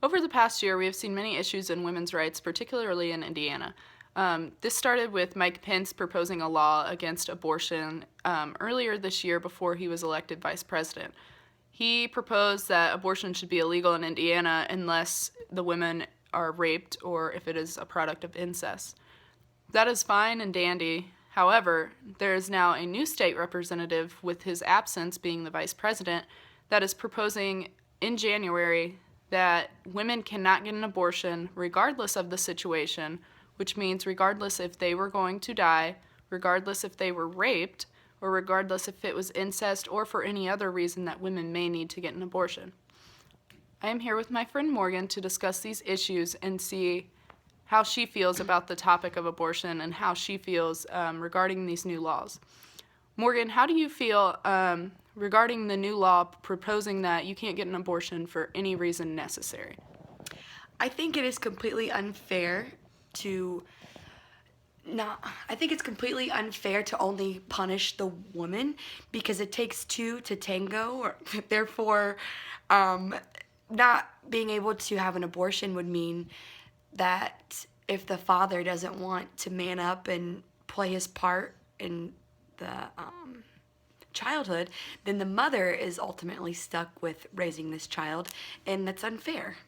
Over the past year, we have seen many issues in women's rights, particularly in Indiana. This started with Mike Pence proposing a law against abortion earlier this year before he was elected vice president. He proposed that abortion should be illegal in Indiana unless the women are raped or if it is a product of incest. That is fine and dandy. However, there is now a new state representative, with his absence being the vice president, that is proposing in January that women cannot get an abortion regardless of the situation, which means regardless if they were going to die, regardless if they were raped, or regardless if it was incest or for any other reason that women may need to get an abortion. I am here with my friend Morgan to discuss these issues and see how she feels about the topic of abortion and how she feels regarding these new laws. Morgan, how do you feel regarding the new law proposing that you can't get an abortion for any reason necessary? I think it is completely unfair to only punish the woman because it takes two to tango. Therefore, not being able to have an abortion would mean that if the father doesn't want to man up and play his part in the childhood, then the mother is ultimately stuck with raising this child, and that's unfair.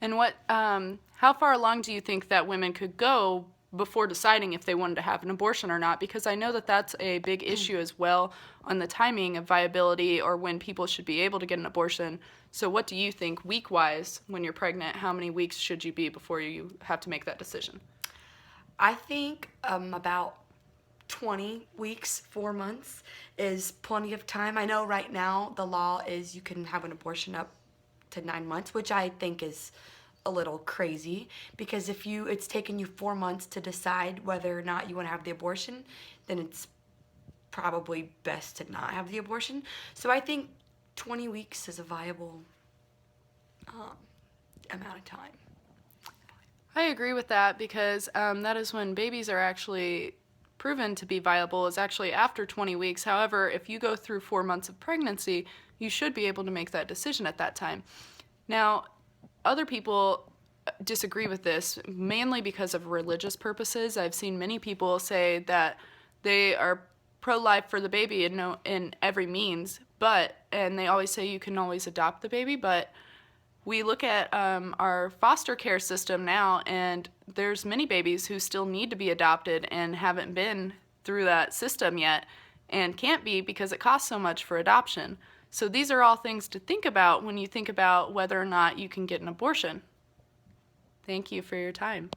And how far along do you think that women could go before deciding if they wanted to have an abortion or not? Because I know that that's a big issue as well on the timing of viability or when people should be able to get an abortion. So what do you think, week-wise, when you're pregnant, how many weeks should you be before you have to make that decision? I think about 20 weeks, 4 months is plenty of time. I know right now the law is you can have an abortion up to 9 months, which I think is a little crazy, because if it's taken you 4 months to decide whether or not you want to have the abortion, then it's probably best to not have the abortion. So I think 20 weeks is a viable amount of time. I agree with that because that is when babies are actually proven to be viable, is actually after 20 weeks. However, if you go through 4 months of pregnancy, you should be able to make that decision at that time. Now, other people disagree with this, mainly because of religious purposes. I've seen many people say that they are pro-life for the baby in every means, and they always say you can always adopt the baby, but we look at our foster care system now, and there's many babies who still need to be adopted and haven't been through that system yet and can't be because it costs so much for adoption. So these are all things to think about when you think about whether or not you can get an abortion. Thank you for your time.